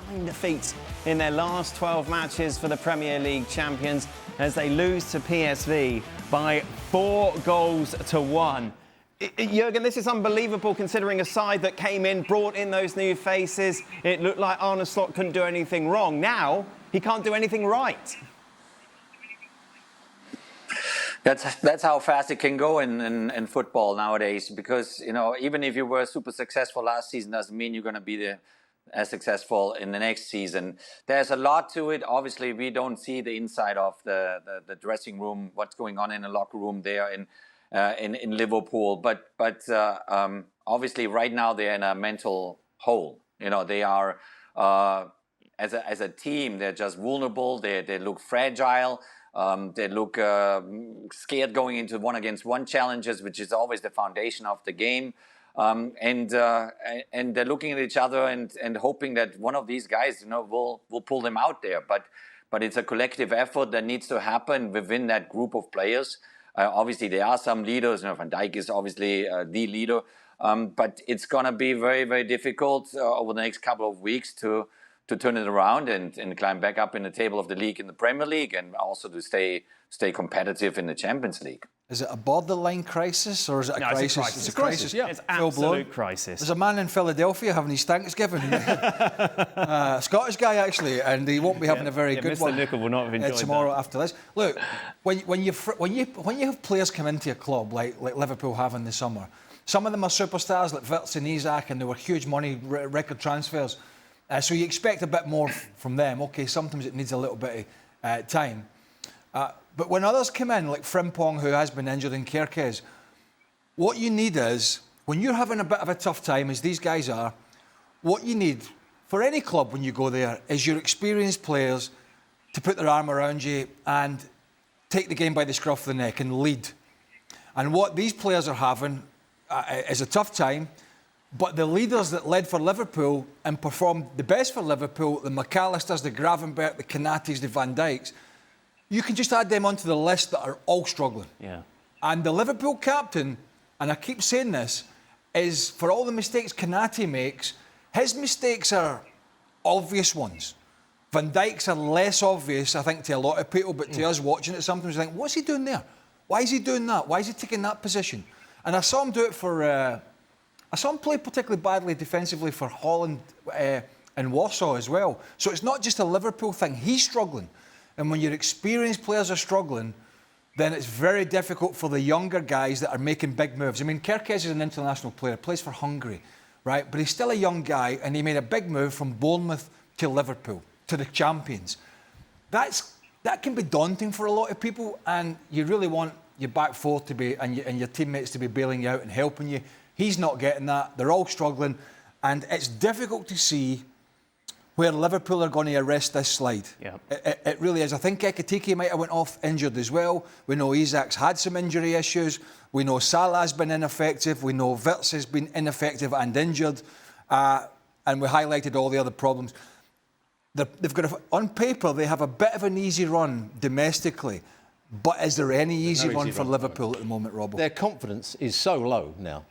9 defeats in their last 12 matches for the Premier League champions as they lose to PSV by 4-1. Jurgen, this is unbelievable considering a side that came in, brought in those new faces. It looked like Arne Slot couldn't do anything wrong. Now, he can't do anything right. That's how fast it can go in football nowadays, because, you know, even if you were super successful last season, doesn't mean you're going to be as successful in the next season. There's a lot to it. Obviously, we don't see the inside of the dressing room, what's going on in the locker room there in Liverpool. But obviously, right now they're in a mental hole. You know, they are as a team, they're just vulnerable. They look fragile. They look scared going into one-against-one challenges, which is always the foundation of the game. And they're looking at each other and hoping that one of these guys, you know, will pull them out there. But it's a collective effort that needs to happen within that group of players. Obviously, there are some leaders. You know, Van Dijk is obviously the leader. But it's going to be very, very difficult over the next couple of weeks to turn it around and climb back up in the table of the league in the Premier League, and also to stay competitive in the Champions League. Is it a borderline crisis, or is it a crisis? It's a crisis. Yeah, it's absolute crisis. There's a man in Philadelphia having his Thanksgiving. Scottish guy, actually, and he won't be having a very good Mr. one. Nicol will not have enjoyed tomorrow that. after this. Look, when you have players come into a club like Liverpool have in the summer, some of them are superstars like Wirtz and Isak, and they were huge money record transfers. So you expect a bit more from them. OK, sometimes it needs a little bit of time. But when others come in, like Frimpong, who has been injured, in Kerkez, what you need is, when you're having a bit of a tough time, as these guys are, what you need for any club when you go there is your experienced players to put their arm around you and take the game by the scruff of the neck and lead. And what these players are having is a tough time. But the leaders that led for Liverpool and performed the best for Liverpool, the McAllisters, the Gravenberch, the Konatés, the Van Dijks, you can just add them onto the list that are all struggling. Yeah. And the Liverpool captain, and I keep saying this, is, for all the mistakes Konaté makes, his mistakes are obvious ones. Van Dijk's are less obvious, I think, to a lot of people, but to us watching it sometimes, you think, what's he doing there? Why is he doing that? Why is he taking that position? And I saw him do it for... I saw him play particularly badly defensively for Holland and Warsaw as well. So it's not just a Liverpool thing. He's struggling. And when your experienced players are struggling, then it's very difficult for the younger guys that are making big moves. I mean, Kerkez is an international player, plays for Hungary, right? But he's still a young guy, and he made a big move from Bournemouth to Liverpool, to the champions. That can be daunting for a lot of people, and you really want your back four to be, and your teammates to be bailing you out and helping you. He's not getting that. They're all struggling. And it's difficult to see where Liverpool are going to arrest this slide. Yeah. It really is. I think Ekitike might have went off injured as well. We know Isak's had some injury issues. We know Salah's been ineffective. We know Wirtz has been ineffective and injured. And we highlighted all the other problems. They've got on paper, they have a bit of an easy run domestically. But is there any easy run for Liverpool at the moment, Robbo? Their confidence is so low now.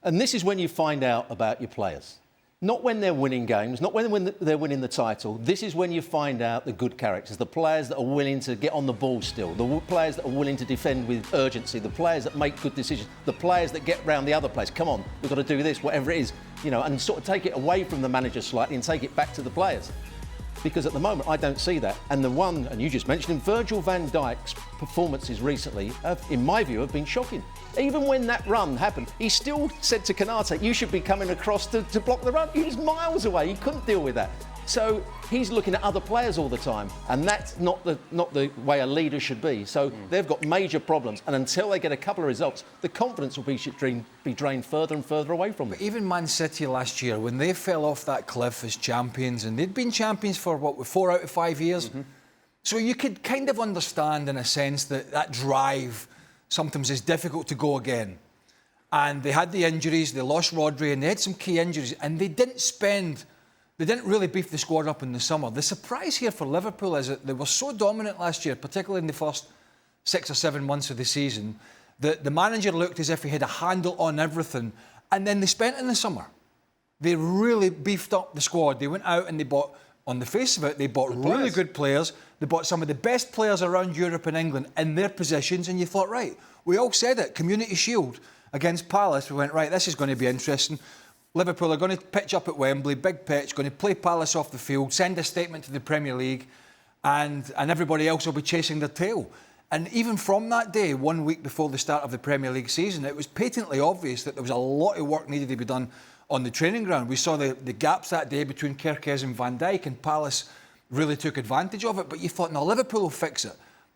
And this is when you find out about your players. Not when they're winning games, not when they're winning the title. This is when you find out the good characters, the players that are willing to get on the ball still, the players that are willing to defend with urgency, the players that make good decisions, the players that get round the other players. Come on, we've got to do this, whatever it is, you know, and sort of take it away from the manager slightly and take it back to the players. Because at the moment, I don't see that. And the one, and you just mentioned him, Virgil van Dijk's performances recently, in my view, have been shocking. Even when that run happened, he still said to Konaté, you should be coming across to block the run. He was miles away. He couldn't deal with that. So he's looking at other players all the time. And that's not the way a leader should be. So they've got major problems. And until they get a couple of results, the confidence will be drained further and further away from them. But even Man City last year, when they fell off that cliff as champions, and they'd been champions for, 4 out of 5 years? Mm-hmm. So you could kind of understand, in a sense, that drive sometimes is difficult to go again. And they had the injuries, they lost Rodri, and they had some key injuries, and they didn't really beef the squad up in the summer. The surprise here for Liverpool is that they were so dominant last year, particularly in the first 6 or 7 months of the season, that the manager looked as if he had a handle on everything. And then they spent in the summer. They really beefed up the squad. They went out and they bought On the face of it, they bought really good players. They bought some of the best players around Europe and England in their positions, and you thought, right, we all said it, Community Shield against Palace. We went, right, this is going to be interesting. Liverpool are going to pitch up at Wembley, big pitch, going to play Palace off the field, send a statement to the Premier League, and everybody else will be chasing their tail. And even from that day, 1 week before the start of the Premier League season, it was patently obvious that there was a lot of work needed to be done on the training ground. We saw the gaps that day between Kerkez and Van Dijk, and Palace really took advantage of it. But you thought, no, Liverpool will fix it.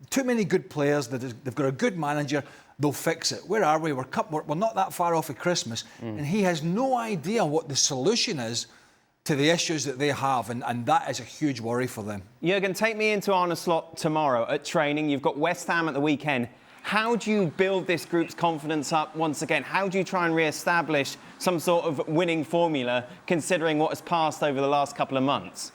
Too many good players, they've got a good manager, they'll fix it. Where are we? We're not that far off of Christmas. And he has no idea what the solution is to the issues that they have, and that is a huge worry for them. Jurgen, take me into Arne Slot tomorrow at training. You've got West Ham at the weekend. How do you build this group's confidence up once again? How do you try and re-establish some sort of winning formula, considering what has passed over the last couple of months?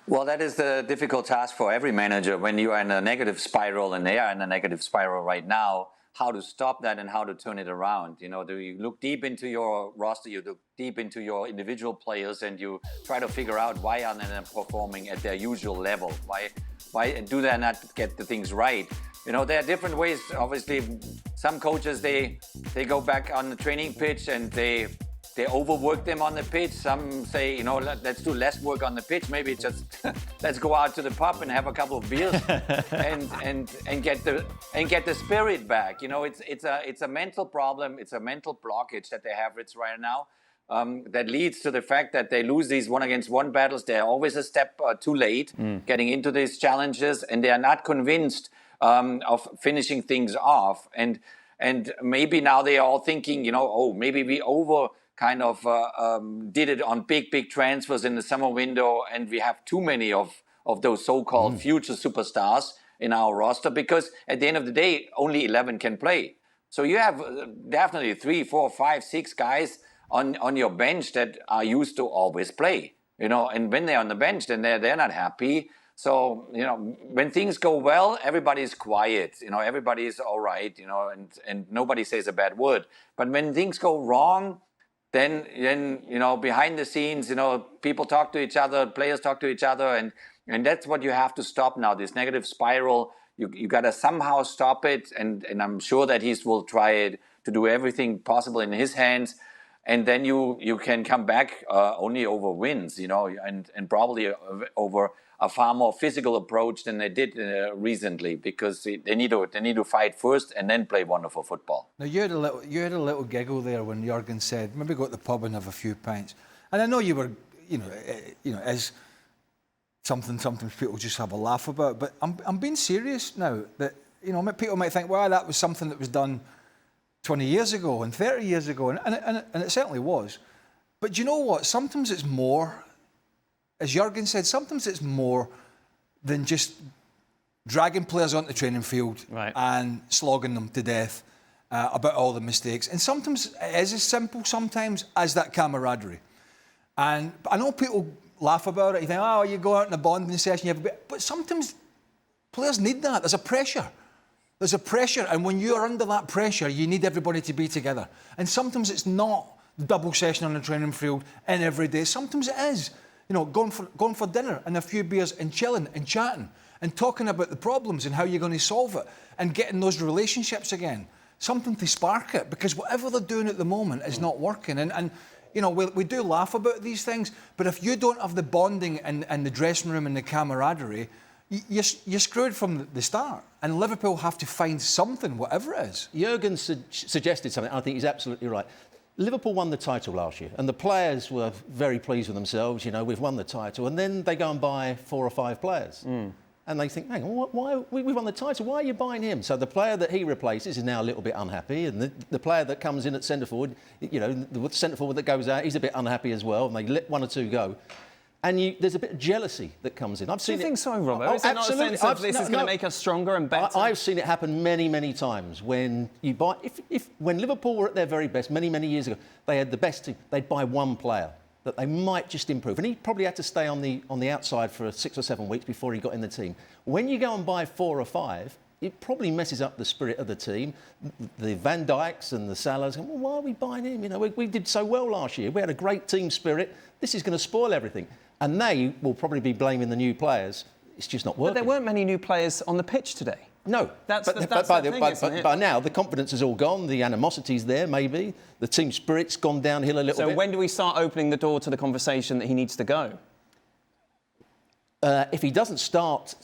Well, that is the difficult task for every manager when you are in a negative spiral, and they are in a negative spiral right now. How to stop that and how to turn it around. You know, do you look deep into your roster, you look deep into your individual players, and you try to figure out why aren't they performing at their usual level? Why do they not get the things right? You know, there are different ways. Obviously, some coaches, they go back on the training pitch and they overwork them on the pitch. Some say, you know, let's do less work on the pitch. Maybe just let's go out to the pub and have a couple of beers and get the spirit back. You know, it's a mental problem. It's a mental blockage that they have right now. That leads to the fact that they lose these one-against-one battles. They're always a step too late getting into these challenges, and they are not convinced of finishing things off. And maybe now they are all thinking, you know, oh, maybe we did it on big transfers in the summer window, and we have too many of those so-called future superstars in our roster, because at the end of the day, only 11 can play. So you have definitely 3, 4, 5, 6 guys on your bench that are used to always play, you know, and when they're on the bench, then they're not happy. So, you know, when things go well, everybody's quiet, you know, everybody's all right, you know, and nobody says a bad word. But when things go wrong, then you know, behind the scenes, you know, people talk to each other, players talk to each other, and that's what you have to stop now, this negative spiral. You got to somehow stop it, and I'm sure that he will try it to do everything possible in his hands. And then you can come back only over wins, you know, and probably over a far more physical approach than they did recently, because they need to fight first and then play wonderful football. Now you had a little giggle there when Jurgen said, maybe go to the pub and have a few pints. And I know you were, you know, as sometimes people just have a laugh about. But I'm being serious now. That, you know, people might think, well, that was something that was done 20 years ago and 30 years ago, and it certainly was. But you know what? Sometimes it's more, as Jurgen said, sometimes it's more than just dragging players onto the training field and slogging them to death about all the mistakes. And sometimes it is as simple sometimes as that camaraderie. And I know people laugh about it. You think, oh, you go out in a bonding session, you have a bit. But sometimes players need that. There's a pressure. There's a pressure, and when you're under that pressure, you need everybody to be together. And sometimes it's not the double session on the training field and every day. Sometimes it is, you know, going for dinner and a few beers and chilling and chatting and talking about the problems and how you're going to solve it and getting those relationships again. Something to spark it, because whatever they're doing at the moment is not working. And you know, we do laugh about these things, but if you don't have the bonding and the dressing room and the camaraderie, you're screwed from the start. And Liverpool have to find something, whatever it is. Jurgen suggested something. I think he's absolutely right. Liverpool won the title last year, and the players were very pleased with themselves. You know, we've won the title, and then they go and buy 4 or 5 players, and they think, hang on, why we won the title? Why are you buying him? So the player that he replaces is now a little bit unhappy, and the player that comes in at centre forward, you know, the centre forward that goes out, he's a bit unhappy as well, and they let 1 or 2 go. And there's a bit of jealousy that comes in. I've seen Do you think so, Robert? Oh, is it not a sense of this is going to make us stronger and better? I've seen it happen many, many times. When you buy, when Liverpool were at their very best many, many years ago, they had the best team. They'd buy 1 player that they might just improve, and he probably had to stay on the outside for 6 or 7 weeks before he got in the team. When you go and buy 4 or 5, it probably messes up the spirit of the team. The Van Dijks and the Salahs, well, why are we buying him? You know, we did so well last year. We had a great team spirit. This is going to spoil everything. And they will probably be blaming the new players. It's just not working. But there weren't many new players on the pitch today. No, but by now the confidence is all gone. The animosity's there, maybe. The team spirit's gone downhill a little bit. So when do we start opening the door to the conversation that he needs to go? If you don't start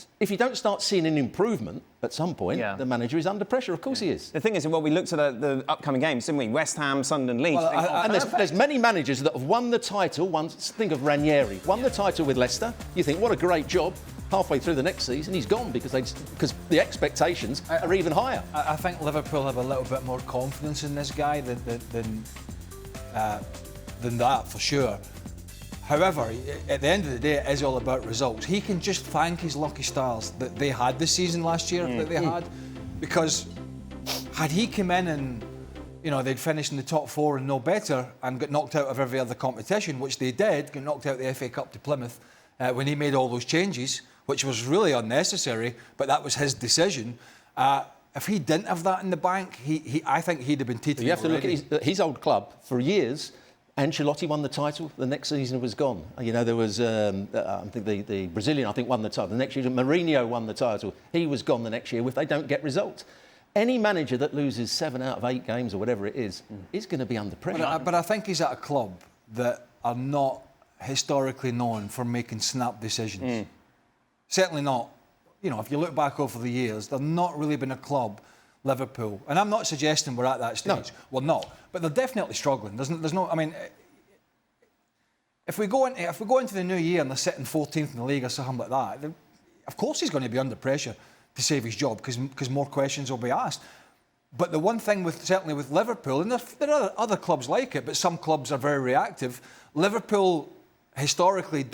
seeing an improvement at some point, the manager is under pressure. Of course he is. The thing is, well, we looked at the upcoming games, didn't we? West Ham, Sunderland, Leeds. And there's many managers that have won the title. Think of Ranieri, won the title with Leicester. You think, what a great job. Halfway through the next season, he's gone because the expectations are even higher. I think Liverpool have a little bit more confidence in this guy than that, for sure. However, at the end of the day, it is all about results. He can just thank his lucky stars that they had this season last year, because had he come in and they'd finished in the top 4 and no better and got knocked out of every other competition, which they did, got knocked out of the FA Cup to Plymouth when he made all those changes, which was really unnecessary, but that was his decision. If he didn't have that in the bank, I think he'd have been teetering. You have to look at his old club. For years, Ancelotti won the title. The next season was gone. You know, there was, I think the Brazilian, won the title. The next year, Mourinho won the title. He was gone the next year if they don't get results. Any manager that loses 7 out of 8 games or whatever it is going to be under pressure. But I think he's at a club that are not historically known for making snap decisions. Certainly not. You know, if you look back over the years, there's not really been a club, Liverpool, and I'm not suggesting we're at that stage. No. We're not, but they're definitely struggling. There's no. I mean, if we go into the new year and they're sitting 14th in the league or something like that, then of course he's going to be under pressure to save his job because more questions will be asked. But the one thing certainly with Liverpool, and there are other clubs like it, but some clubs are very reactive. Liverpool historically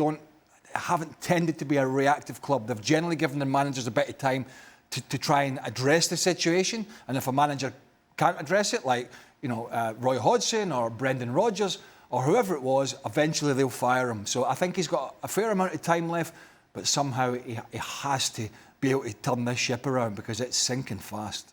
haven't tended to be a reactive club. They've generally given their managers a bit of time to try and address the situation. And if a manager can't address it, like Roy Hodgson or Brendan Rodgers or whoever it was, eventually they'll fire him. So I think he's got a fair amount of time left, but somehow he has to be able to turn this ship around because it's sinking fast.